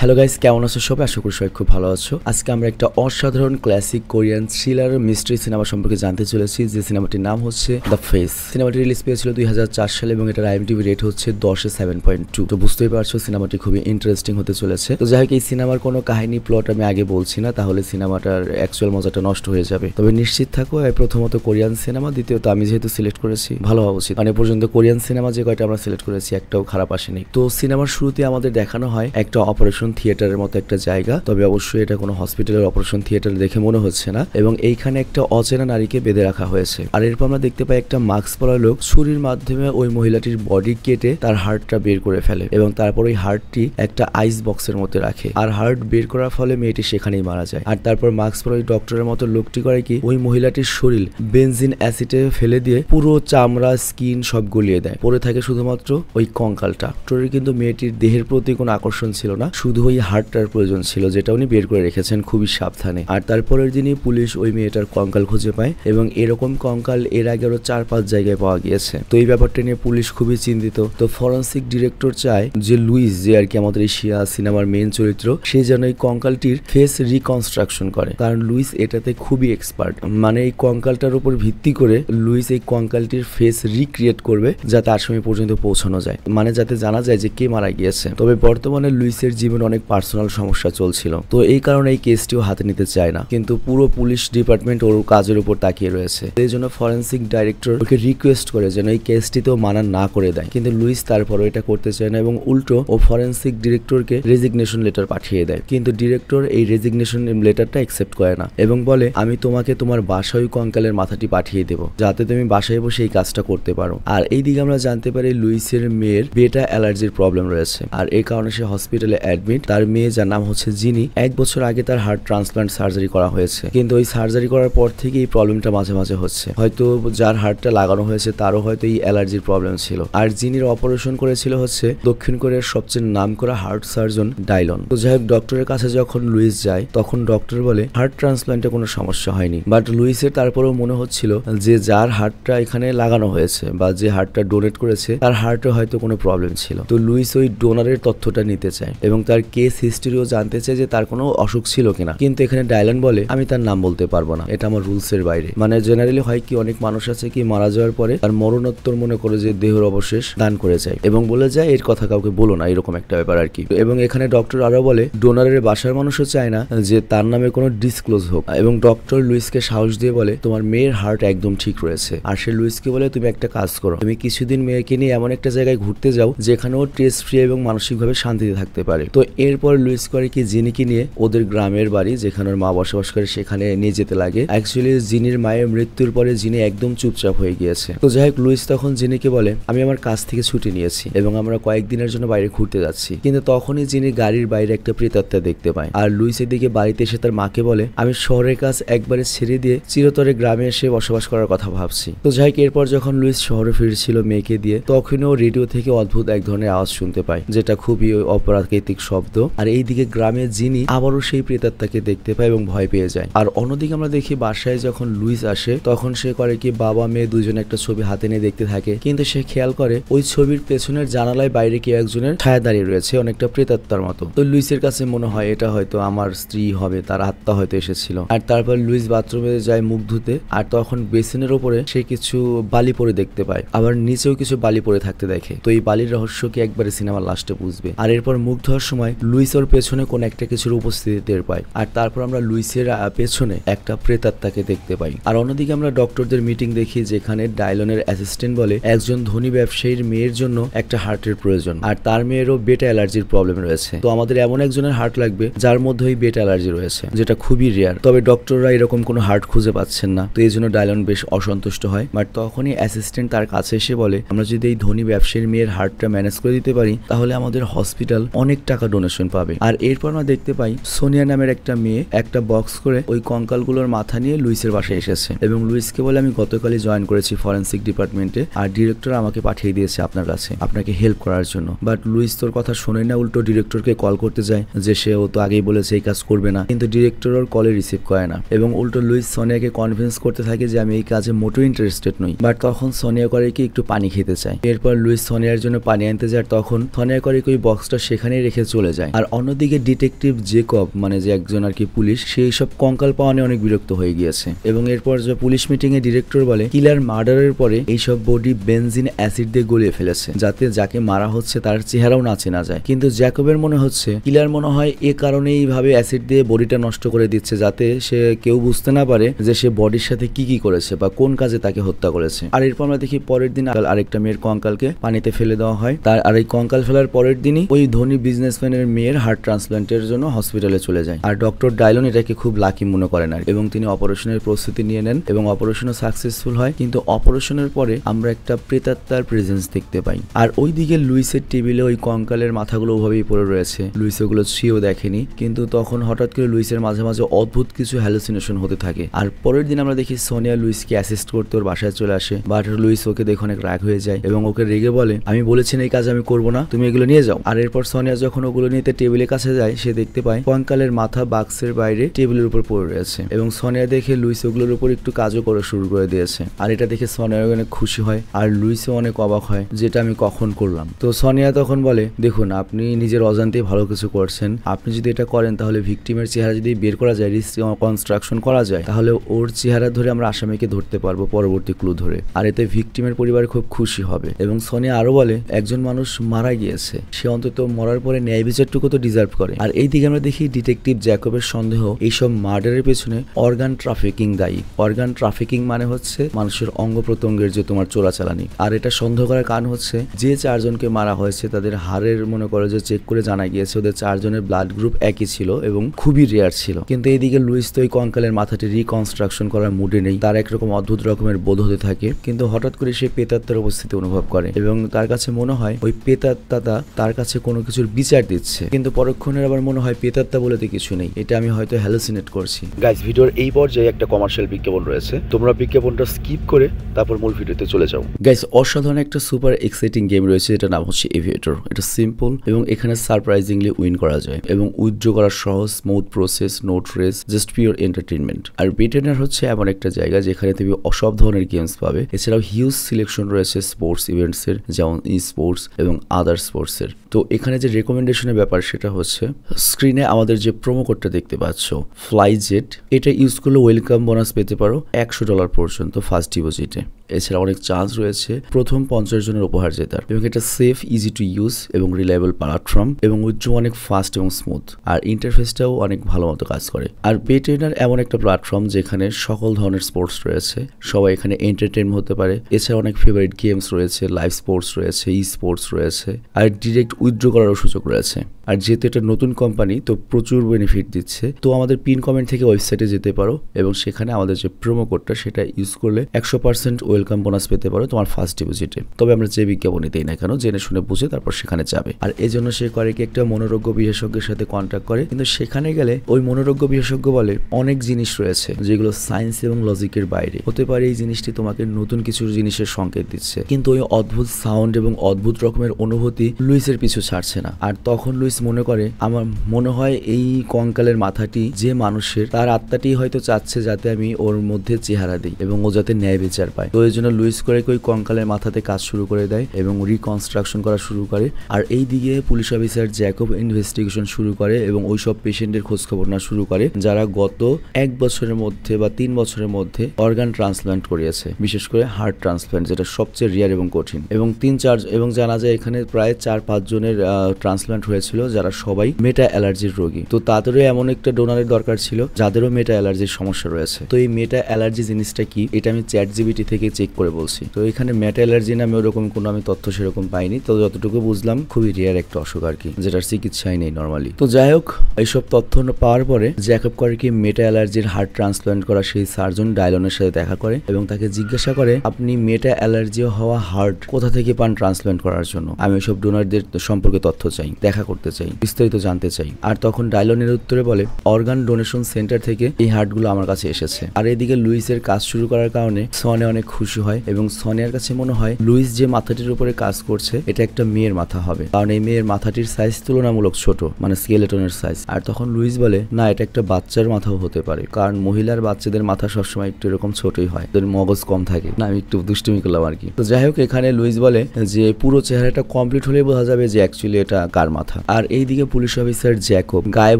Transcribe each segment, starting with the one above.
Hello guys, কেমন আছো সবাই? আশা করি সবাই খুব ভালো আছো। আজকে আমরা একটা অসাধারণ classic Korean thriller mystery cinema সম্পর্কে জানতে চলেছি, যে সিনেমাটির নাম হচ্ছে দ্য ফেস। সিনেমাটি রিলিজ পেয়েছিল 2004 সালে এবং এটার আইএমডিবি রেট হচ্ছে 10-এ 7.2। তো বুঝতেই পারছো সিনেমাটি খুবই ইন্টারেস্টিং হতে চলেছে। তো যাই হোক, এই সিনেমার কোনো কাহিনী প্লট আমি আগে বলছি না, তাহলে সিনেমাটার অ্যাকচুয়াল মজাটা নষ্ট হয়ে যাবে। তবে নিশ্চিত থাকো, প্রথমত কোরিয়ান সিনেমা, দ্বিতীয়ত আমি যেহেতু সিলেক্ট করেছি ভালো হওয়া উচিত। মানে পর্যন্ত কোরিয়ান সিনেমা যে কয়টা আমরা সিলেক্ট করেছি একটাও খারাপ আসেনি। তো সিনেমার শুরুতে আমাদের দেখানো হয় একটা অপারেশন থিয়েটারের মতো একটা জায়গা, তবে অবশ্যই এটা কোনো হসপিটালের অপারেশন থিয়েটার দেখে মনে হচ্ছে না। এবং এইখানে একটা অচেনা নারীকে বেঁধে রাখা হয়েছে। আর এরপর আমরা দেখতে পাই একটা মাস্ক পরা লোক ছুরির মাধ্যমে ওই মহিলাটির বডি কেটে তার হার্টটা বের করে ফেলে এবং তারপর ওই হার্টটি একটা আইস বক্সের মধ্যে রাখে। আর হার্ট বের করার ফলে মেয়েটি সেখানেই মারা যায়। আর তারপর মাস্ক পরা ওই ডক্টরের মতো লোকটি করে কি, ওই মহিলাটির শরীর বেনজিন অ্যাসিডে ফেলে দিয়ে পুরো চামড়া স্কিন সব গলিয়ে দেয়। পড়ে থাকে শুধুমাত্র ওই কঙ্কালটা। ডক্টরের কিন্তু মেয়েটির দেহের প্রতি কোনো আকর্ষণ ছিল না, শুধু ওই হার্টটার প্রয়োজন ছিল, যেটা উনি বের করে রেখেছেন খুবই সাবধানে। আর তারপরের দিনই পুলিশ ওই মেয়েটার কঙ্কাল খুঁজে পায় এবং এরকম কঙ্কাল এর আগে আরো 4-5 জায়গায় পাওয়া গিয়েছে। তো এই ব্যাপারটা নিয়ে পুলিশ খুবই চিন্তিত। তো ফরেন্সিক ডিরেক্টর চায় যে লুইস, যে আর কি আমাদের এশিয়া সিনেমার মেইন চরিত্র, সে যেন এই কঙ্কালটির ফেস রিকনস্ট্রাকশন করে, কারণ লুইস এটাতে খুবই এক্সপার্ট। মানে এই কঙ্কালটার উপর ভিত্তি করে লুইস এই কঙ্কালটির ফেস রিক্রিয়েট করবে, যাতে আসামি পর্যন্ত পৌঁছানো যায়, মানে যাতে জানা যায় যে কে মারা গিয়েছে। তবে বর্তমানে লুইসের জীবনে অনেক পার্সোনাল সমস্যা চলছিল, তো এই কারণে এই কেসটিও হাতে নিতে চায় না। কিন্তু পুরো পুলিশ ডিপার্টমেন্ট ওর কাজের উপর তাকিয়ে রয়েছে। এই জন্য ফরেন্সিক ডাইরেক্টর ওকে রিকোয়েস্ট করে যেন এই কেসটিতেও মানা না করে দেয়, কিন্তু লুইস তারপরও এটা করতে চায় না এবং উল্টো ও ফরেন্সিক ডিরেক্টরকে রেজিগনেশন লেটার পাঠিয়ে দেয়। কিন্তু ডিরেক্টর এই রেজিগনেশন লেটারটা অ্যাকসেপ্ট করে না এবং বলে, আমি তোমাকে তোমার বাসায় কঙ্কালের মাথাটি পাঠিয়ে দেবো, যাতে তুমি বাসায় বসে এই কাজটা করতে পারো। আর এইদিকে আমরা জানতে পারি লুইসের মেয়ের বেটা অ্যালার্জির প্রবলেম রয়েছে, আর এই কারণে সে হসপিটালে অ্যাডমিট। তার মেয়ে, যার নাম হচ্ছে জিনি, 1 বছর আগে তার হার্ট ট্রান্সপ্লান্ট সার্জারি করা হয়েছে, কিন্তু ওই সার্জারি করার পর থেকে এই প্রবলেমটা মাঝে মাঝে হচ্ছে। হয়তো যার হার্টটা লাগানো হয়েছে তারও হয়তো এই অ্যালার্জির প্রবলেম ছিল। আর জিনির অপারেশন করেছিল হচ্ছে দক্ষিণ কোরিয়ার সবচেয়ে নামকরা হার্ট সার্জন ডাইলন। তো যাই হোক, ডক্টরের কাছে যখন লুইস যায় তখন ডক্টর বলে হার্ট ট্রান্সপ্লান্টে কোনো সমস্যা হয়নি। বাট লুইসের তারপরেও মনে হচ্ছিল যে যার হার্টটা এখানে লাগানো হয়েছে বা যে হার্টটা ডোনেট করেছে তার হার্টে হয়তো কোনো প্রবলেম ছিল। তো লুইস ওই ডোনারের তথ্যটা নিতে চায় এবং তার কেস হিস্ট্রিও জানতে চায় যে তার কোনো অসুখ ছিল কিনা। কিন্তু এখানে ডাইলন বলে, আমি তার নাম বলতে পারবো না, এটা আমার রুলস এর বাইরে। মানে জেনারেলি হয় কি, অনেক মানুষ আছে কি মারা যাওয়ার পরে তার মরণোত্তর মনে করে যে দেহের অবশেষ দান করে যায় এবং বলে যায় এর কথা কাউকে বলো না, এরকম একটা ব্যাপার আর কি। এবং এখানে ডক্টর আরো বলে ডোনারের বাসার মানুষও চায় না যে তার নামে কোনো ডিসক্লোজ হোক। এবং ডক্টর লুইসকে সাহস দিয়ে বলে, তোমার মেয়ের হার্ট একদম ঠিক রয়েছে। আর সে লুইসকে বলে, তুমি একটা কাজ করো, তুমি কিছুদিন মেয়েকে নিয়ে এমন একটা জায়গায় ঘুরতে যাও যেখানে ও স্ট্রেস ফ্রি এবং মানসিকভাবে শান্তিতে থাকতে পারে। তো এরপর লুইস করে কি, জিনিকে নিয়ে ওদের গ্রামের বাড়ি যেখানে ওর মা বসবাস করে সেখানে নিয়ে যেতে লাগে। অ্যাকচুয়ালি জিনির মায়ের মৃত্যুর পরে জিনি একদম চুপচাপ হয়ে গিয়েছে। তো যাই হোক, লুইস তখন জিনিকে বলে, আমি আমার কাজ থেকে ছুটি নিয়েছি এবং আমরা কয়েকদিনের জন্য বাইরে ঘুরতে যাচ্ছি। কিন্তু তখনই জিনি গাড়ির বাইরে একটা প্রেতাত্মা দেখতে পায়। আর লুইসের দিকে বাড়িতে এসে তার মাকে বলে, আমি শহরের কাজ একবারে ছেড়ে দিয়ে চিরতরে গ্রামে এসে বসবাস করার কথা ভাবছি। তো যাই হোক, এরপর যখন লুইস শহরে ফিরছিল মেয়েকে দিয়ে, তখনও রেডিও থেকে অদ্ভুত এক ধরনের আওয়াজ শুনতে পায়, যেটা খুবই অপ্রাকৃতিক শব্দ। আর এইদিকে গ্রামে জিনি আবারও সেই প্রেতাত্মাকে দেখতে পায় এবং ভয় পেয়ে যায়। আর অন্যদিকে আমরা দেখি বাসায় যখন লুইস আসে তখন সে করে কি, বাবা মেয়ে দুজনে একটা ছবি হাতে নিয়ে দেখতে থাকে, কিন্তু সে খেয়াল করে ওই ছবির পেছনের জানালায় বাইরে কেউ একজনের ছায়া দাঁড়িয়ে রয়েছে, অনেকটা প্রেতাত্মার মতো। তো লুইসের কাছে মনে হয় এটা হয়তো আমার স্ত্রী হবে, তার আত্মা হয়তো এসেছিল। আর তারপর লুইস বাথরুমে যায় মুখ ধুতে, আর তখন বেসিনের ওপরে সে কিছু বালি পরে দেখতে পায়, আবার নিচেও কিছু বালি পরে থাকতে দেখে। তো এই বালির রহস্য কি একবারে সিনেমার লাস্টে বুঝবে। আর এরপর মুখ ধোয়ার সময় লুইস ওর পেছনে কোন একটা কিছুর উপস্থিতি টের পায়, আর তারপর আমরা লুইসের পেছনে একটা প্রেতাত্মাকে দেখতে পাই। আর অন্যদিকে আমরা ডক্টরদের মিটিং দেখি, যেখানে ডাইলনের অ্যাসিস্ট্যান্ট বলে একজন ধনী ব্যবসায়ীর মেয়ের জন্য একটা হার্টের প্রয়োজন, আর তার মেয়েরও বেটা অ্যালার্জির প্রবলেম রয়েছে। তো আমাদের এমন একজনের হার্ট লাগবে যার মধ্যে ওই বেটা অ্যালার্জি রয়েছে, যেটা খুবই রেয়ার। তবে ডক্টররা এরকম কোনো হার্ট খুঁজে পাচ্ছেন না, তো এই জন্য ডাইলন বেশ অসন্তুষ্ট হয়। বাট তখনই অ্যাসিস্ট্যান্ট তার কাছে এসে বলে, আমরা যদি এই ধনী ব্যবসায়ীর মেয়ের হার্টটা ম্যানেজ করে দিতে পারি তাহলে আমাদের হসপিটাল অনেক টাকা ডোনেশন পাবে। আর এরপর আমরা দেখতে পাই সোনিয়া নামের একটা মেয়ে একটা বক্স করে ওই কঙ্কালগুলোর মাথা নিয়ে লুইসের বাসায় এসেছে এবং লুইসকে বলে, আমি গতকালই জয়েন করেছি ফরেন্সিক ডিপার্টমেন্টে, আর ডিরেক্টর আমাকে পাঠিয়ে দিয়েছে আপনার কাছে আপনাকে হেল্প করার জন্য। বাট লুইস তোর কথা শোনে না, উল্টো ডিরেক্টরকে কল করতে যায় যে সে ও তো আগেই বলেছে এই কাজ করবে না, কিন্তু ডিরেক্টর ওর কলে রিসিভ করে না এবং উল্টো লুইস সোনিয়াকে কনভিন্স করতে থাকে যে আমি এই কাজে মোটেও ইন্টারেস্টেড নই। বাট তখন সোনিয়া করে কি একটু পানি খেতে চায়। এরপর লুইস সোনিয়ার জন্য পানি আনতে যায়, তখন সোনিয়া করে কি ওই বক্সটা সেখানেই রেখে চলে চলে যায়। আর অন্যদিকে ডিটেকটিভ জেকব মানে যে একজন আর কি পুলিশ, সেই সব কঙ্কাল পাওয়া নিয়ে অনেক বিরক্ত হয়ে গিয়েছে এবং এরপর যে পুলিশ মিটিং এ ডিরেক্টর বলে কিলার মার্ডারের পরে এইসব বডি বেনজিন অ্যাসিড দিয়ে গলিয়ে ফেলেছে যাতে যাকে মারা হচ্ছে তার চেহারাও না চেনা যায়। কিন্তু জ্যাকবের মনে হচ্ছে কিলার মনে হয় এ কারণে এইভাবে অ্যাসিড দিয়ে বডিটা নষ্ট করে দিচ্ছে যাতে সে কেউ বুঝতে না পারে যে সে বডির সাথে কি কি করেছে বা কোন কাজে তাকে হত্যা করেছে। আর এরপর আমরা দেখি পরের দিন আরেকটা মেয়ের কঙ্কালকে পানিতে ফেলে দেওয়া হয়। আর এই কঙ্কাল ফেলার পরের দিনই ওই ধনী বিজনেসম্যানের মেয়ের হার্ট ট্রান্সপ্লান্টের জন্য হসপিটালে চলে যায়। আর ডক্টর ডাইলন এটাকে খুব লাকি মনে করেন আর এবং তিনি অপারেশনের প্রস্তুতি নিয়ে নেন এবং অপারেশনও সাকসেসফুল হয়। কিন্তু অপারেশনের পরে আমরা একটা প্রেতাত্মার প্রেজেন্স দেখতে পাই। আর ওইদিকে লুইসের টেবিলে ওই কঙ্কালের মাথাগুলো ওভাবেই পড়ে রয়েছে। লুইস ওগুলো ছুঁয়েও দেখেনি, কিন্তু তখন হঠাৎ করে লুইসের মাঝে মাঝে অদ্ভুত কিছু হ্যালুসিনেশন হতে থাকে। আর পরের দিন আমরা দেখি সোনিয়া লুইসকে অ্যাসিস্ট করতে ওর বাসায় চলে আসে, বাট লুইস ওকে দেখে অনেক রাগ হয়ে যায় এবং ওকে রেগে বলে আমি বলেছি এই কাজ আমি করবো না, তুমি এগুলো নিয়ে যাও। আর এরপর সোনিয়া যখন ওগুলো নিতে টেবিলের কাছে যায় সে দেখতে পায় কঙ্কালের মাথা বাক্সের বাইরে টেবিলের উপর পড়ে রয়েছে এবং সোনিয়া দেখে লুইস ওগুলোর উপর একটু কাজও করা শুরু করে দিয়েছে। আর এটা দেখে সোনিয়া অনেক খুশি হয় আর লুইসও অনেক অবাক হয় যেটা আমি কখন করলাম। তো সোনিয়া তখন বলে দেখুন আপনি নিজের অজান্তেই ভালো কিছু করছেন, আপনি যদি এটা করেন তাহলে ভিকটিমের চেহারা যদি বের করা যায়, রিকনস্ট্রাকশন করা যায়, তাহলে ওর চেহারা ধরে আমরা আসামিকে ধরতে পারবো পরবর্তী ক্লু ধরে। আর এতে ভিকটিমের পরিবার খুব খুশি হবে। এবং সোনিয়া আরো বলে একজন মানুষ মারা গিয়েছে, সে অন্তত মরার পরে ন্যায় বিচারটুকু তো ডিজার্ভ করে। আর এইদিকে আমরা দেখি ডিটেকটিভ জ্যাকবের সন্দেহ এইসব মার্ডারের পেছনে অর্গান ট্রাফিকিং দায়ী। অর্গান ট্রাফিকিং মানে হচ্ছে মানুষের অঙ্গ প্রত্যঙ্গের যে তোমার চোরাচালানি। আর এটা সন্দেহ করার কারণ হচ্ছে যে চারজনকে মারা হয়েছে তাদের হাড়ের মনে করো যে চেক করে জানা গিয়েছে ওদের চারজনের ব্লাড গ্রুপ একই ছিল এবং খুবই রেয়ার ছিল। কিন্তু এইদিকে লুইস তো ওই কঙ্কালের মাথাটি রিকনস্ট্রাকশন করার মুডে নেই, তার একরকম অদ্ভুত রকমের বোধ হতে থাকে। কিন্তু হঠাৎ করে সে প্রেতাত্মার উপস্থিতি অনুভব করে এবং তার কাছে মনে হয় ওই প্রেতাত্মাটা তার কাছে কোনো কিছুর বিচার দিচ্ছে, কিন্তু পরক্ষণের আবার মনে হয় প্রেতাত্মা বলেতে কিছু নেই, এটা আমি হয়তো হ্যালুসিনেট করছি। গাইস ভিডিওর এই পর্যায়ে একটা কমার্শিয়াল বিজ্ঞাপন রয়েছে, তোমরা বিজ্ঞাপনটা স্কিপ করে তারপর মূল ভিডিওতে চলে যাও। গাইস অসাধারণ একটা সুপার এক্সাইটিং গেম রয়েছে, এটা নাম হচ্ছে এভিয়েটর। এটা সিম্পল এবং এখানে সারপ্রাইজিংলি উইন করা যায় এবং উইথড্র করা সহজ, smooth process, no trace, just pure entertainment. আর বিটেনার হচ্ছে এমন একটা জায়গা যেখানে তুমি সব ধরনের গেমস পাবে। এছাড়াও হিউজ সিলেকশন রয়েছে স্পোর্টস ইভেন্টস এর, যেমন ই স্পোর্টস এবং আদার স্পোর্টস এর। তো এখানে যে রেকমেন্ডেশনের ব্যাপার সেটা হচ্ছে স্ক্রিনে আমাদের যে প্রোমো কোডটা দেখতে পাচ্ছ ফ্লাইজেট, এটা ইউজ করলে ওয়েলকাম বোনাস পেতে পারো $100 পর্যন্ত ফার্স্ট ডিপোজিটে। এছাড়া অনেক চান্স রয়েছে প্রথম 50 জনের উপহার জেতার এবং এটা সেফ, ইজি টু ইউজ এবং রিলায়েবল প্ল্যাটফর্ম এবং উইথড্র অনেক ফাস্ট এবং স্মুথ। আর ইন্টারফেসটাও অনেক ভালো মতো কাজ করে। আর বেট্রেনার এমন একটা প্ল্যাটফর্ম যেখানে সকল ধরনের স্পোর্টস রয়েছে, সবাই এখানে এন্টারটেইন হতে পারে। এছাড়া অনেক ফেভারিট গেমস রয়েছে, লাইভ স্পোর্টস রয়েছে, ই স্পোর্টস রয়েছে আর ডিরেক্ট উইথড্র করারও সুযোগ রয়েছে। আর যেহেতু এটা নতুন কোম্পানি তো প্রচুর বেনিফিট দিচ্ছে, তো আমাদের পিন কমেন্ট থেকে ওয়েবসাইটে যেতে পারো এবং সেখানে আমাদের যে প্রোমো কোডটা সেটা ইউজ করলে 100% ওয়েলকাম বোনাস পেতে পারো তোমার ফার্স্ট ডিপোজিটে। তবে আমরা যে বিজ্ঞাপনই দেই না কেন জেনে শুনে বুঝে তারপর সেখানে যাবে। আর এই জন্য সে করে কি একটা মনোরোগ্য বিশেষজ্ঞের সাথে কন্ট্যাক্ট করে, কিন্তু সেখানে গেলে ওই মনোরোগ্য বিশেষজ্ঞ বলে অনেক জিনিস রয়েছে যেগুলো সায়েন্স এবং লজিকের বাইরে হতে পারে, এই জিনিসটি তোমাকে নতুন কিছু জিনিসের সংকেত দিচ্ছে। কিন্তু ওই অদ্ভুত সাউন্ড এবং অদ্ভুত রকমের অনুভূতি লুইসের পিছু ছাড়ছে না। আর তখন লুইস মনে করে আমার মনে হয় এই কঙ্কালের মাথাটি যে মানুষের, তার আত্মাটি হয়তো চাচ্ছে যাতে আমি ওর মধ্যে চেহারা দিই এবং ও যাতে ন্যায় বিচার পায়। তো এই জন্য লুইস করে ওই কঙ্কালের মাথাতে কাজ শুরু করে দেয় এবং রিকনস্ট্রাকশন করা শুরু করে। আর এই দিকে পুলিশ অফিসার জ্যাকব ইনভেস্টিগেশন শুরু করে এবং ওই সব পেশেন্টের খোঁজ খবর না শুরু করে যারা গত 1 বছরের মধ্যে বা 3 বছরের মধ্যে অর্গান ট্রান্সপ্লান্ট করিয়েছে, বিশেষ করে হার্ট ট্রান্সপ্লান্ট, যেটা সবচেয়ে রিয়ার এবং কঠিন। এবং 3-4 এবং জানা যায় এখানে প্রায় 4-5 জনের ট্রান্সপ্লান্ট হয়েছিল যারা সবাই মেটা অ্যালার্জির রোগী। তো তাদেরও এমন একটা ডোনারের দরকার ছিল যাদেরও মেটা অ্যালার্জির সমস্যা রয়েছে। তো এই মেটা অ্যালার্জি জিনিসটা কি এটা আমি চ্যাটজিপিটি থেকে চেক করে বলছি। তো এখানে মেটা অ্যালার্জি নামে ওরকম কোনো আমি তথ্য সেরকম পাইনি, তো যতটুকু বুঝলাম খুবই রিয়ার একটা অসুখ আর কি, যেটার চিকিৎসাই নেই নর্মালি। তো যাই হোক এইসব তথ্য পাওয়ার পরে জ্যাকব করে কি মেটা অ্যালার্জির হার্ট ট্রান্সপ্লান্ট করা সেই সার্জন ডাইলনের সাথে দেখা করে এবং তাকে জিজ্ঞাসা করে আপনি মেটা অ্যালার্জি হওয়া হার্ট কোথা থেকে পান ট্রান্সপ্লান্ট করার জন্য, আমি ওইসব ডোনারদের সম্পর্কে তথ্য চাই, দেখা করতে চাই, বিস্তারিত জানতে চাই। আর তখন ডাইলনের উত্তরে বলে অর্গান ডোনেশন সেন্টার থেকে এই হার্টগুলো আমার কাছে এসেছে। আর এদিকে লুইসের কাজ শুরু করার কারণে সনে অনেক খুশি হয় এবং সোনিয়ার কাছে মনে হয় লুইস যে মাথাটির উপরে কাজ করছে এটা একটা মেয়ের মাথা হবে, কারণ এই মেয়ের মাথাটির সাইজ তুলনামূলক ছোট, মানে স্কেলেটনের সাইজ। আর তখন লুইস বলে না, এটা একটা বাচ্চার মাথাও হতে পারে, কারণ মহিলার বাচ্চাদের মাথা সবসময় একটু এরকম ছোটই হয়, ওদের মগজ কম থাকে। না, আমি একটু দুষ্টুমি করলাম আর কি। তো যাই হোক, এখানে লুইস বলে যে পুরো চেহারাটা কমপ্লিট হলে বোঝা যাবে যে অ্যাকচুয়ালি এটা কার মাথা। আর এইদিকে পুলিশ অফিসার জ্যাকব গায়েব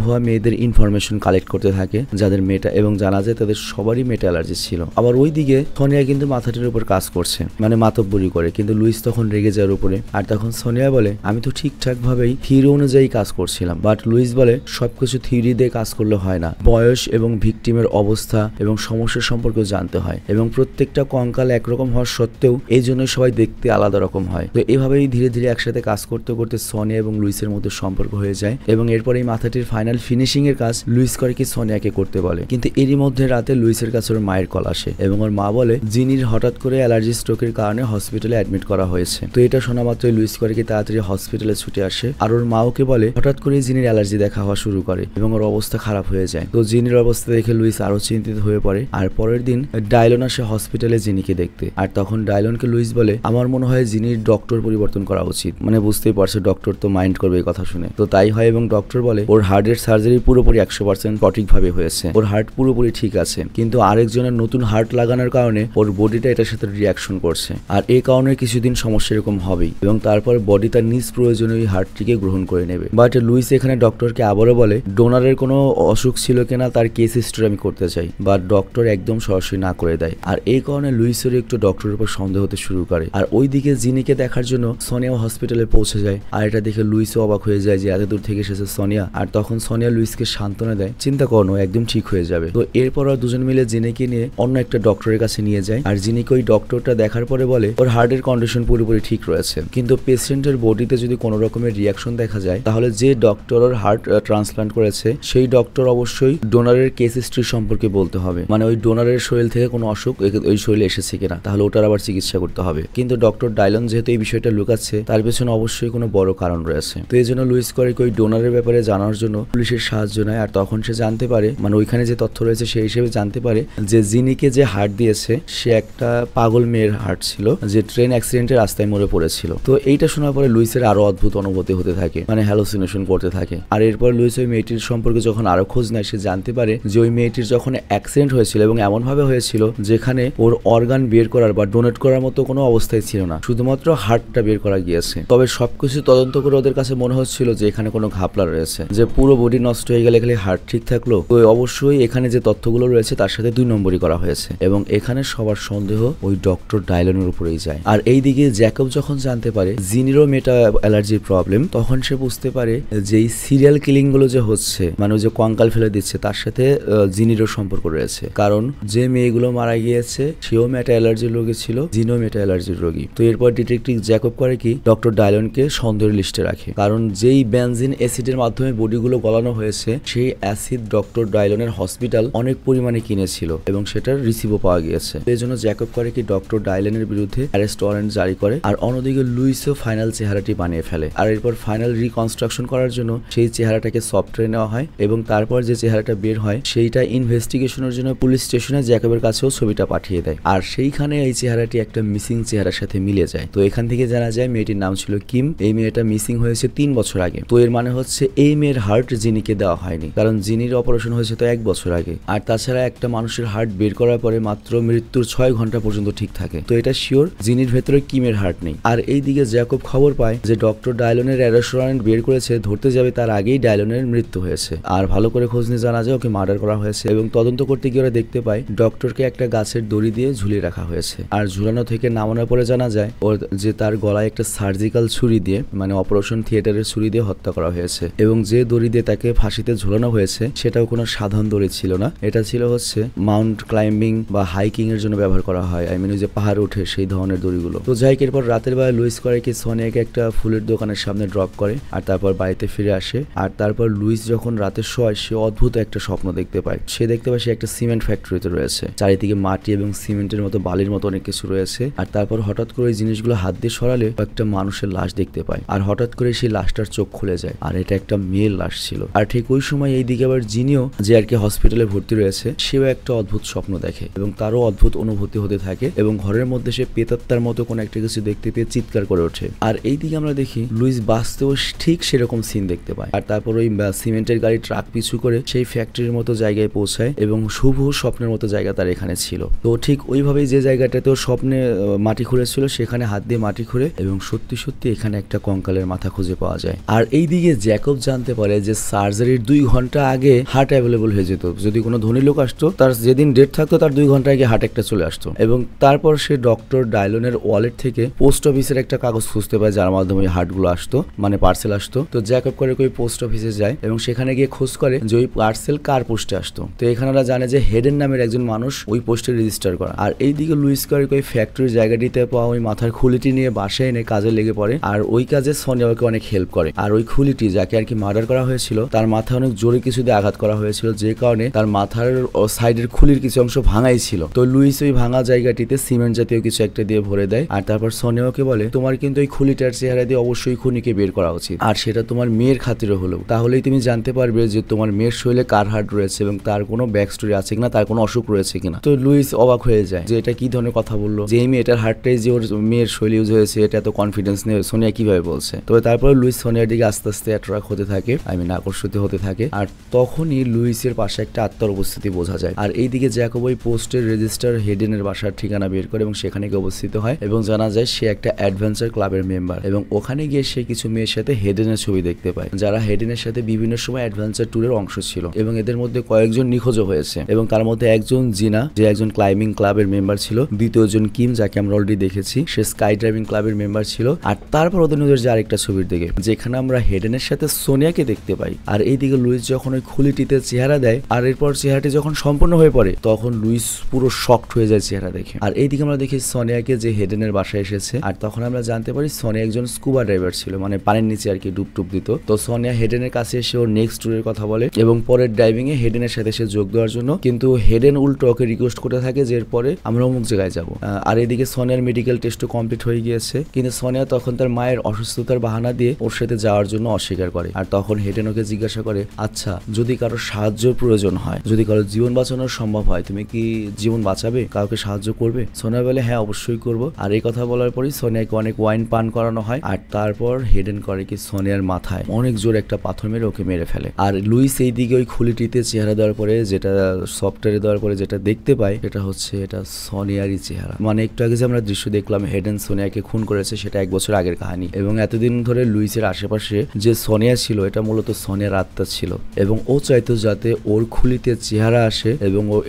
হওয়া মেয়েদের ইনফরমেশন কালেক্ট করতে থাকে, যাদের মেটা, এবং জানা যায় তাদের সবারই মেটা অ্যালার্জি ছিল। আবার ওইদিকে সোনিয়া কিন্তু মাথাটির উপর কাজ করছে, মানে মাতব্বরি করে, কিন্তু লুইস তখন রেগে যাওয়ার উপরে। আর তখন সোনিয়া বলে আমি তো ঠিকঠাক ভাবেই থিওরি অনুযায়ী কাজ করছিলাম। বাট লুইস বলে সবকিছু থিওরি দিয়ে কাজ করলে হয় না, বয়স এবং ভিকটিমের অবস্থা এবং সমস্যার সম্পর্কে জানতে হয়, এবং প্রত্যেকটা কঙ্কাল একরকম হওয়ার সত্ত্বেও এই জন্য সবাই দেখতে আলাদা রকম হয়। তো এভাবেই ধীরে ধীরে একসাথে কাজ করতে করতে সোনিয়া এবং লুইসের মধ্যে সম্পর্ক হয়ে যায়, এবং এরপর এই মাথাটির ফাইনাল ফিনিশিং এর কাজ লুইস করে কি সোনিয়াকে করতে বলে। কিন্তু এরই মধ্যে রাতে লুইসের কাছে ওর মায়ের কল আসে এবং ওর মা বলে জিনির হঠাৎ করে অ্যালার্জি স্ট্রোকের কারণে হসপিটালে অ্যাডমিট করা হয়েছে। তো এটা শোনা মাত্রই লুইস করে কি তাড়াতাড়ি হসপিটালে ছুটে আসে, আর ওর মা ওকে বলে হঠাৎ করে জিনির অ্যালার্জি দেখা হওয়া শুরু করে এবং ওর অবস্থা খারাপ হয়ে যায়। তো জিনির অবস্থা দেখে লুইস আরো চিন্তিত হয়ে পড়ে। আর পরের দিন ডায়লন আসে হসপিটালে জিনিকে দেখতে, আর তখন ডায়লনকে লুইস বলে আমার মনে হয় জিনির ডক্টর পরিবর্তন করা উচিত। মানে বুঝতেই পারছে ডক্টর তো মাইন্ড করবে এই কথা শুনে। তো তাই হয় এবং ডক্টর বলে ওর হার্টের সার্জারি পুরোপুরি 100% সঠিকভাবে হয়েছে, ওর হার্ট পুরোপুরি ঠিক আছে, কিন্তু আরেকজনের নতুন হার্ট লাগানোর কারণে ওর বডিটা এটার সাথে রিয়াকশন করছে, আর এই কারণে কিছুদিন সমস্যা এরকম হবেই, এবং তারপর বডি তার নিজ প্রয়োজনীয় হার্টটিকে গ্রহণ করে নেবে। বাট লুইস এখানে ডক্টরকে আবারও বলে ডোনারের কোনো অসুখ ছিল কিনা তার কেস হিস্ট্রি আমি করতে চাই, বাট ডক্টর একদম সরাসরি না করে দেয়। আর এই কারণে লুইসের একটু ডক্টরের উপর সন্দেহ হতে শুরু করে। আর ওইদিকে জিনিকে দেখার জন্য সোনিয়া হসপিটালে পৌঁছে যায়, আর এটা দেখে লুইসও অবাক হয়ে যায় যে এত দূর থেকে এসেছে সোনিয়া। আর তখন সোনিয়া লুইসকে সান্ত্বনা দেয়, চিন্তা করো একদম ঠিক হয়ে যাবে। তো এরপর আর দুজন মিলে জিনিকে নিয়ে অন্য একটা ডক্টরের কাছে নিয়ে যায়, আর জিনিকে ওই ডক্টরটা দেখার পরে বলে ওর হার্টের কন্ডিশন পুরোপুরি ঠিক রয়েছে, কিন্তু পেশেন্টের বডিতে যদি কোনো রকমের রিয়াকশন দেখা যায় তাহলে যে ডক্টর ওর হার্ট ট্রান্সপ্লান্ট করেছে সেই ডক্টর অবশ্যই ডোনারের কেস হিস্ট্রি সম্পর্কে বলতে হবে, মানে ওই ডোনারের শরীর থেকে কোনো অসুখ ওই শরীরে এসেছে কিনা, তাহলে ওটার আবার চিকিৎসা করতে হবে। কিন্তু ডক্টর ডায়লন যেহেতু এই বিষয়টা লুকাচ্ছে তার পেছনে অবশ্যই কোনো বড় কারণ রয়েছে। তো এই জন্য লুইস করে ওই ডোনারের ব্যাপারে জানার জন্য পুলিশের সাহায্য নেয়, আর তখন সে জানতে পারে, মানে ওইখানে যে তথ্য রয়েছে সেই হিসেবে জানতে পারে যে জিনিকে যে হার্ট দিয়েছে সে একটা পাগল মেয়ের হার্ট ছিল, যে ট্রেন অ্যাক্সিডেন্টে রাস্তায় মরে পড়েছিল। তো এইটা শোনার পরে লুইসের আরো অদ্ভুত অনুভূতি হতে থাকে, মানে হ্যালোসিনেশন করতে থাকে। আর এরপর লুইস ওই মেয়েটির সম্পর্কে যখন আরো খোঁজ নেয় সে জানতে পারে যে ওই মেয়েটির যখন অ্যাক্সিডেন্ট হয়েছিল এবং এমন ভাবে হয়েছিল যেখানে ওর অর্গান বের করার বা ডোনেট করার মতো কোনো অবস্থায় ছিল না, শুধুমাত্র হার্টটা বের করা গিয়েছে। তবে সবকিছু তদন্ত করে ওদের কাছে মনে হচ্ছিল যে এখানে কোনো ঘাপলা রয়েছে, যে পুরো বডি নষ্ট হয়ে গেলে খালি হার্ট ঠিক থাকলো। তো অবশ্যই এখানে যে তথ্যগুলো রয়েছে তার সাথে 2 নম্বরই করা হয়েছে, এবং এখানে সবার সন্দেহ ওই ডক্টর ডায়লনের উপরেই যায়। আর এইদিকে জ্যাকব যখন জানতে পারে জিনিরও মেটা অ্যালার্জির প্রবলেম, তখন সে বুঝতে পারে যে এই সিরিয়াল কিলিং গুলো যে হচ্ছে, মানে ওই যে কঙ্কাল ফেলে দিচ্ছে, তার সাথে জিনিরও সম্পর্ক রয়েছে, কারণ যে মেয়েগুলো মারা গিয়েছে সেও মেটা অ্যালার্জির রোগী ছিল, জিনিও মেটা অ্যালার্জির রোগী। তো এরপর ডিটেকটিভ জ্যাকব করে কি ডক্টর ডায়লনকে সন্দেহের লিস্টে রাখে, কারণ যেই বেনজিন অ্যাসিডের মাধ্যমে বডিগুলো গলানো হয়েছে সেই অ্যাসিড ডক্টর ডায়লনের হসপিটাল অনেক পরিমাণে কিনেছিল এবং সেটার রিসিভও পাওয়া গিয়েছে। এই জন্য জ্যাকব করে কি ডক্টর ডায়লনের বিরুদ্ধে অ্যারেস্ট ওয়ারেন্ট জারি করে, আর অন্যদিকে লুইসও ফাইনাল চেহারাটি বানিয়ে ফেলে। আর এরপর ফাইনাল রিকনস্ট্রাকশন করার জন্য সেই চেহারাটাকে সফটওয়্যারে নেওয়া হয়, এবং তারপর যে চেহারাটা বের হয় সেইটা ইনভেস্টিগেশনের জন্য পুলিশ স্টেশনে জ্যাকবের কাছেও ছবিটা পাঠিয়ে দেয়, আর সেইখানে এই চেহারাটি একটা মিসিং চেহারার সাথে মিলে যায়। তো এখান থেকে জানা যায় মেয়েটির নাম ছিল কিম, এই মেয়েটা মিসিং হয়েছে 3 বছর আগে। তো এর মানে হচ্ছে এই মেয়ের হার্ট জিনিকে দেওয়া হয়নি, কারণ জিনির অপারেশন হয়েছে তো 1 বছর আগে। আর তাছাড়া একটা মানুষের হার্ট বের করার পরে মাত্র মৃত্যুর 6 ঘন্টা পর্যন্ত ঠিক থাকে, তো এটা শিওর জিনির ভেতরে কিমের হার্ট নেই। আর এইদিকে জ্যাকব খবর পায় যে ডক্টর ডায়লনের অ্যারেস্ট ওয়ারেন্ট বের করেছে, ধরতে যাবে তার আগেই ডায়লনের মৃত্যু হয়েছে। আর ভালো করে খোঁজ নিয়ে জানা যায় ওকে মার্ডার করা হয়েছে, এবং তদন্ত করতে গিয়ে ওরা দেখতে পায় ডক্টরকে একটা গাছের দড়ি দিয়ে ঝুলিয়ে রাখা হয়েছে। আর ঝুলানো থেকে নামানোর পরে জানা যায় ওর যে তার গলায় একটা সার্জিক্যাল ছুরি দিয়ে, মানে অপারেশন থিয়েটারের ছুরি দিয়ে হত্যা করা হয়েছে, এবং যে দড়ি দিয়ে তাকে ফাঁসিতে ঝুলানো হয়েছে সেটাও কোনো সাধারণ দড়ি ছিল না, এটা ছিল হচ্ছে মাউন্ট ক্লাইম্বিং বা হাইকিং এর জন্য ব্যবহার করা হয়, আই মিন ওই যে পাহাড় উঠে সেই ধরনের দড়িগুলো। তো যাই এরপর রাতের বেলা লুইস করে কি সোনিয়াকে একটা ফুলের দোকানের সামনে ড্রপ করে, আর তারপর বাড়িতে ফিরে আসে। আর তারপর লুইস যখন রাতে শোয় সে অদ্ভুত একটা স্বপ্ন দেখতে পায়। সে দেখতে পায় সে একটা সিমেন্ট ফ্যাক্টরিতে রয়েছে, চারিদিকে মাটি এবং সিমেন্টের মতো বালির মতো অনেক কিছু রয়েছে। আর তারপর হঠাৎ করে ওই জিনিসগুলো হাত দিয়ে সরালে একটা মানুষের লাশ দেখতে পায়, আর হঠাৎ করে সেই লাশটার চোখ খুলে যায়, আর এটা একটা মেয়ের লাশ ছিল। আর ঠিক ওই সময় এইদিকে আবার জিনিও যে আর কি হসপিটালে ভর্তি রয়েছে, সেও একটা অদ্ভুত স্বপ্ন দেখে এবং তারও অদ্ভুত অনুভূতি হতে হতে থাকে এবং ঘরের মধ্যে সে পেতাত্তার মতো কোনো একটা কিছু দেখতে পেয়ে চিৎকার করে ওঠে। আর এই দিকে আমরা দেখি লুইস বাস্তবেও ঠিক সেরকম সিন দেখতে পায়। আর তারপর ওই সিমেন্টের গাড়ি ট্রাক পিছু করে সেই ফ্যাক্টরির মতো জায়গায় পৌঁছায় এবং শুভ স্বপ্নের মতো জায়গা তার এখানে ছিল। তো ঠিক ওইভাবেই যে জায়গাটাতে ওর স্বপ্নে মাটি খুঁড়েছিল সেখানে হাত দিয়ে মাটি খুঁড়ে এবং সত্যি সত্যি এখানে একটা কঙ্কালের মাথা খুঁজে পাওয়া যায়। আর এই দিকে জ্যাকব জানতে পারে যে সার্জারির 2 ঘন্টা আগে হার্ট অ্যাভেলেবল হয়ে যেত। যদি কোনো ধনী লোক আসতো তার যেদিন ডেট থাকতো তার 2 ঘন্টা আগে হার্ট একটা চলে আসতো। এবং তারপর সে ডক্টর ডায়লনের ওয়ালেট থেকে পোস্ট অফিসের একটা কাগজ খুঁজতে পায় যার মাধ্যমে হার্টগুলো আসতো, মানে পার্সেল আসতো। তো জ্যাকব করে ওই পোস্ট অফিসে যায় এবং সেখানে গিয়ে খোঁজ করে যে ওই পার্সেল কার পোস্টে আসতো। তো এখানে ওরা জানে যে হেডেন নামের একজন মানুষ ওই পোস্টে রেজিস্টার করা। আর এইদিকে লুইস করে ওই ফ্যাক্টরির জায়গাটিতে পাওয়া ওই মাথার খুলিটি নিয়ে বাসায় এনে কাজে লেগে পড়ে। আর ওই কাজে সোনিয়াকে অনেক হেল্প করে। আর ওই খুলিটি যাকে আর কি মার্ডার করা হয়েছিল তার মাথায় অনেক জোরে কিছু দিয়ে আঘাত করা হয়েছিল, যে কারণে তার মাথার সাইডের খুলির কিছু অংশ ভাঙাই ছিল। তো লুইস ওই ভাঙা জায়গাটিতে সিমেন্ট জাতীয় কিছু একটা দিয়ে ভরে দেয়। আর তারপর সোনিয়াকে বলে তোমার কিন্তু ওই খুলিটার চেহারা দিয়ে অবশ্যই খুনিকে বের করা উচিত, আর সেটা তোমার মেয়ের খাতিরে হলেও, তাহলেই তুমি জানতে পারবে যে তোমার মেয়ের শরীরে কার হার্ট রয়েছে এবং তার কোনো ব্যাক স্টোরি আছে কিনা, তার কোনো অসুখ রয়েছে কিনা। তো লুইস অবাক হয়ে যায় যে এটা কি ধরনের কথা বললো, যে এই মেয়েটার হার্টটাই যে ওর মেয়ের শরীরে ইউজ হয়েছে এটা এত কনফিডেন্স নিয়ে সোনিয়া কিভাবে বলছে। তবে তারপর লুইস সোনিয়ার দিকে আস্তে আস্তে অ্যাট্রাক্ট হতে থাকে, আকর্ষিত হতে থাকে। আর তখনই লুইসের পাশে একটা আত্মার উপস্থিতি বোঝা যায়। আর এইদিকে জ্যাকব ওই পোস্টের রেজিস্টার হেডেনের বাসার ঠিকানা বের করে এবং সেখানে গিয়ে অবস্থিত হয় এবং জানা যায় সে একটা অ্যাডভেঞ্চার ক্লাবের মেম্বার। এবং ওখানে গিয়ে সে কিছু মেয়ের সাথে হেডেনের ছবি দেখতে পায় যারা হেডেনের সাথে বিভিন্ন সময় অ্যাডভেঞ্চার ট্যুরের অংশ ছিল এবং এদের মধ্যে কয়েকজন নিখোঁজও হয়েছে। এবং তার মধ্যে একজন জিনা যে একজন ক্লাইম্বিং ক্লাবের মেম্বার ছিল, দ্বিতীয়জন কিম যাকে আমরা অলরেডি দেখেছি সে স্কাই ড্রাইভিং ক্লাবের মেম্বার ছিল। আর তারপর ওদের নজর যায় আরেকটা ছবির দিকে যেখানে আমরা হেডেনের সাথে সোনিয়াকে দেখতে পাই। আর এইদিকে লুইস যখন ওই খুলিটিতে চেহারা দেয় আর এরপর চেহারাটি যখন সম্পূর্ণ হয়ে পড়ে তখন লুইস পুরো শকড হয়ে যায় চেহারা দেখে। আর এইদিকে আমরা দেখি সোনিয়াকে যে হেডেনের বাসায় এসেছে। আর তখন আমরা জানতে পারি সোনিয়া একজন স্কুবা ড্রাইভার ছিল, মানে পানির নিচে আর কি ডুব দিত। তো সোনিয়া হেডেনের কাছে এসে ওর নেক্সট ট্যুরের কথা বলে এবং পরের ড্রাইভিং এ হেডেনের সাথে সে যোগ দেওয়ার জন্য, কিন্তু হেডেন উল্টো ওকে রিকোয়েস্ট করতে থাকে যে এরপরে আমরা অমুক জায়গায় যাবো। আর এদিকে সোনিয়ার মেডিকেল টেস্টও কমপ্লিট হয়ে গিয়েছে, কিন্তু সোনিয়া তখন তার মায়ের অসুস্থতার বাহানা দিয়ে ওর সাথে যাওয়ার জন্য অস্বীকার করে। আর তখন হেডেন ওকে জিজ্ঞাসা করে, আচ্ছা যদি কারো সাহায্যের প্রয়োজন হয়, যদি কারো জীবন বাঁচানো সম্ভব হয়, তুমি কি জীবন বাঁচাবে, কাউকে সাহায্য করবে? সোনিয়া বলে হ্যাঁ অবশ্যই করবো। আর এই কথা বলার পরই সোনিয়াকে অনেক ওয়াইন পান করানো হয়। আর তারপর হেডেন করে কি সোনিয়ার মাথায় অনেক জোর একটা পাথর মেরে ওকে মেরে ফেলে। আর লুইস এই দিকে ওই খুলিটিতে চেহারা দেওয়ার পরে যেটা সফটওয়্যারে দেওয়ার পরে যেটা দেখতে পাই সেটা হচ্ছে এটা সোনিয়ারই চেহারা। মানে একটু আগে যে আমরা দৃশ্য দেখলাম হেডেন সোনিয়াকে খুন করেছে সেটা 1 বছর আগের কাহিনী এবং এতদিন ধরে লুইসের আশেপাশে যে সোনিয়া ছিল এটা মূলত সোনিয়ার আত্মা ছিল এবং ও চাইতো যাতে ওর খুলিতে চেহারা আসে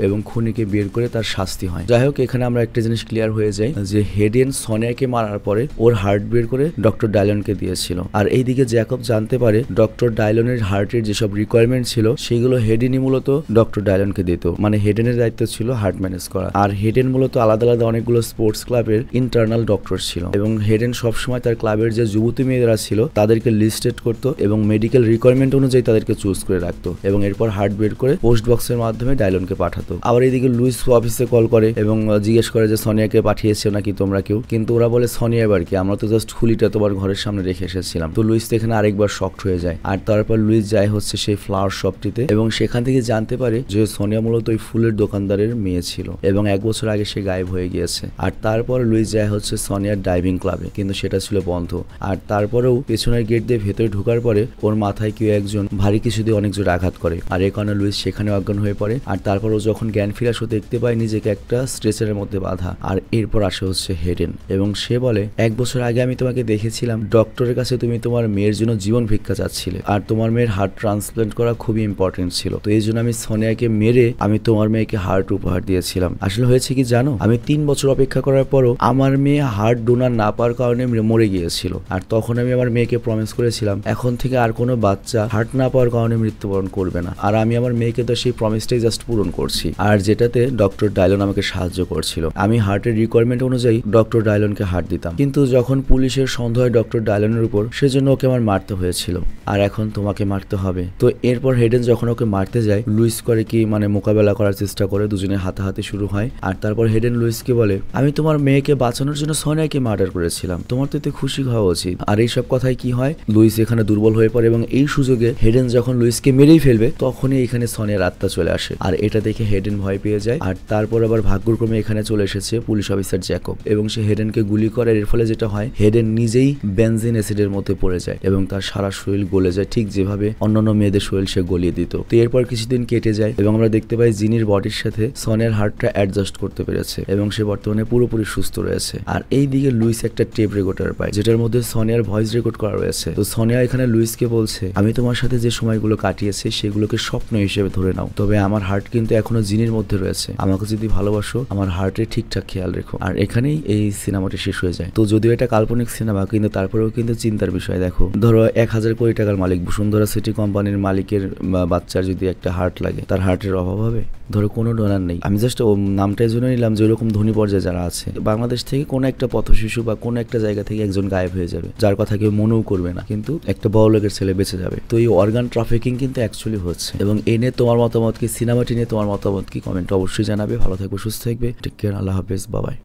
এবং খুনিকে বের করে তার শাস্তি হয়। যাই হোক এখানে আমরা একটা জিনিস ক্লিয়ার হয়ে যায় যে হেডেন সোনিয়াকে মারার পরে ওর হার্ট বের করে ডক্টর ডায়লনকে দিয়েছিল। আর এইদিকে জ্যাকব জানতে পারে ডক্টর ডায়লনের হার্টের যেসব রিকোয়ারমেন্ট ছিল সেগুলো হেডেনই মূলত ডক্টর ডায়লনকে দিত, মানে হেডেনের দায়িত্ব ছিল হার্ট ম্যানেজ করা। আর হেডেন মূলত আলাদা আলাদা অনেকগুলো স্পোর্টস ক্লাবের ইন্টারনাল ডক্টর ছিল এবং হেডেন সবসময় তার ক্লাবের যে যুবতী মেয়েরা ছিল তাদেরকে লিস্টেড করতো এবং মেডিকেল রিকোয়ারমেন্ট অনুযায়ী তাদেরকে চুজ করে রাখতো এবং এরপর হার্ট বের করে পোস্ট বক্সের মাধ্যমে ডায়লনকে পাঠাতো। আবার এইদিকে লুইস অফিসে কল করে এবং জিজ্ঞেস করে যে সোনিয়াকে পাঠিয়েছে নাকি তোমরা কেউ, কিন্তু ওরা বলে সোনিয়া এবার কি, আমরা তো জাস্ট খুলিটা তোমার ঘরের সামনে রেখে এসেছিলাম। তো লুইস এখানে আরেকবার শকড হয়ে যায়। আর তারপর লুইস যায় হচ্ছে সেই ফ্লাওয়ার শপটিতে এবং সেখান থেকে জানতে পারে যে সোনিয়া মূলত ওই ফুলের দোকানদারের মেয়ে ছিল এবং 1 বছর আগে সে গায়েব হয়ে গিয়েছে। আর তারপর লুইস যায় হচ্ছে সোনিয়ার ডাইভিং ক্লাবে, কিন্তু সেটা ছিল বন্ধ। আর তারপরেও পেছনের গেট দিয়ে ভেতরে ঢোকার পরে ওর মাথায় কেউ একজন ভারী কিছু দিয়ে অনেক জোর আঘাত করে আর এই কারণে লুইস সেখানে অজ্ঞান হয়ে পড়ে। আর তারপর ও যখন জ্ঞান ফিরে আসে দেখতে পায় নিজেকে একটা স্ট্রেচারের মধ্যে বাঁধা। আর এরপর আসে হচ্ছে হেডেন এবং সে বলে 1 বছর আগে আমি তোমাকে দেখেছিলাম, ডক্টরের কাছে তুমি তোমার মেয়ের জন্য জীবন ভিক্ষা চাচ্ছিলে আর তোমার মেয়ের হার্ট ট্রান্সপ্লান্ট করা খুবই ইম্পর্টেন্ট ছিল, তো এই জন্য আমি সোনিয়াকে মেরে আমি তোমার মেয়েকে হার্ট উপহার দিয়েছিলাম। আসলে হয়েছে কি জানো, আমি 3 বছর অপেক্ষা করার পরও আমার মেয়ে হার্ট ডোনার না পাওয়ার কারণে মরে গিয়েছিল। আর তখন আমি আমার মেয়েকে প্রমিস করেছিলাম এখন থেকে আর কোনো বাচ্চা হার্ট না পাওয়ার কারণে মৃত্যুবরণ করবে না। আর আমি আমার মেয়েকে তো সেই প্রমিসটাই জাস্ট পূরণ করছি, আর যেটাতে ডক্টর ডায়লন আমাকে সাহায্য করছিল। আমি হার্টের রিকোয়ারমেন্ট অনুযায়ী ডক্টর ডায়লনকে হার্ট দিতাম, কিন্তু যখন পুলিশের সন্দেহ হয় ডক্টর ডায়লনের উপর সেজন্য ওকে আমার মারতে হয়েছিল, আর এখন তোমাকে মারতে হবে। তো এরপর হেডেন যখন ওকে মারতে যায় লুইস করে কি মোকাবেলা করার চেষ্টা করে, দুজনে হাতাহাতি শুরু হয়। আর তারপর হেডেন লুইসকে বলে আমি তোমার মেয়েকে বাঁচানোর জন্য সোনিয়াকে মার্ডার করেছিলাম, তোমার তো এতে খুশি হওয়া উচিত। আর এইসব কথায় কি হয়, লুইস এখানে দুর্বল হয়ে পড়ে এবং এই সুযোগে হেডেন যখন লুইসকে মেরেই ফেলবে তখনই এখানে সোনিয়ার আত্মা চলে আসে। আর এটা দেখে হেডেন ভয় পেয়ে যায়। আর তারপর আবার ভাগ্যক্রমে প্রথমে এখানে চলে এসেছে পুলিশ অফিসার জ্যাকব এবং সে হেডেনকে গুলি করে। এর ফলে যেটা হয়, হেডেন নিজেই বেনজিন অ্যাসিডের মধ্যে পড়ে যায় এবং তার সারা শরীর গলে যায়, ঠিক যেভাবে অন্যান্য মেয়েদের শরীর সে গলিয়ে দিত। তো এরপর কিছুদিন কেটে যায় এবং আমরা দেখতে পাই জিনির বডির সাথে সনের হার্টটা অ্যাডজাস্ট করতে পেরেছে এবং সে বর্তমানে পুরোপুরি সুস্থ রয়েছে। আর এই দিকে লুইস একটা টেপ রেকর্ডার পায় যেটার মধ্যে সোনিয়ার ভয়েস রেকর্ড করা রয়েছে। তো সোনিয়া এখানে লুইসকে বলছে, আমি তোমার সাথে যে সময়গুলো কাটিয়েছি সেগুলোকে স্বপ্ন হিসেবে ধরে নাও, তবে আমার হার্ট কিন্তু এখনো জিনির মধ্যে রয়েছে। আমাকে যদি ভালোবাসো আমার হার্টের ঠিকঠাক খেয়াল রেখো। আর এখানেই এই সিনেমাটি শেষ হয়ে যায়। তো যদিও এটা কাল্পনিক সিনেমা, কিন্তু তারপরেও কিন্তু চিন্তার বিষয়। দেখো, ধরো 1000 কোটি টাকার মালিক বসুন্ধরা সিটি কোম্পানির মালিকের বাচ্চার যদি একটা হার্ট লাগে, তার হার্টের অভাব হবে? ধরো কোনো ডোনার নেই। আমি জাস্ট নামটাই জন্য নিলাম যে ওরকম ধনী পর্যায়ে যারা আছে, বাংলাদেশ থেকে কোনো একটা পথশিশু বা কোনো একটা জায়গা থেকে একজন গায়েব হয়ে যাবে, যার কথা কেউ মনেও করবে না, কিন্তু একটা বড়লোকের ছেলে বেঁচে যাবে। তো এই অর্গান ট্রাফিকিং কিন্তু অ্যাকচুয়ালি হচ্ছে। এবং এ নিয়ে তোমার মতামত কি, সিনেমাটি নিয়ে তোমার মতামত কি, কমেন্ট অবশ্যই জানাবে। ভালো থাকবে, সুস্থ থাকবে, টেক কেয়ার, আল্লাহ হাফেজ, বাবাই।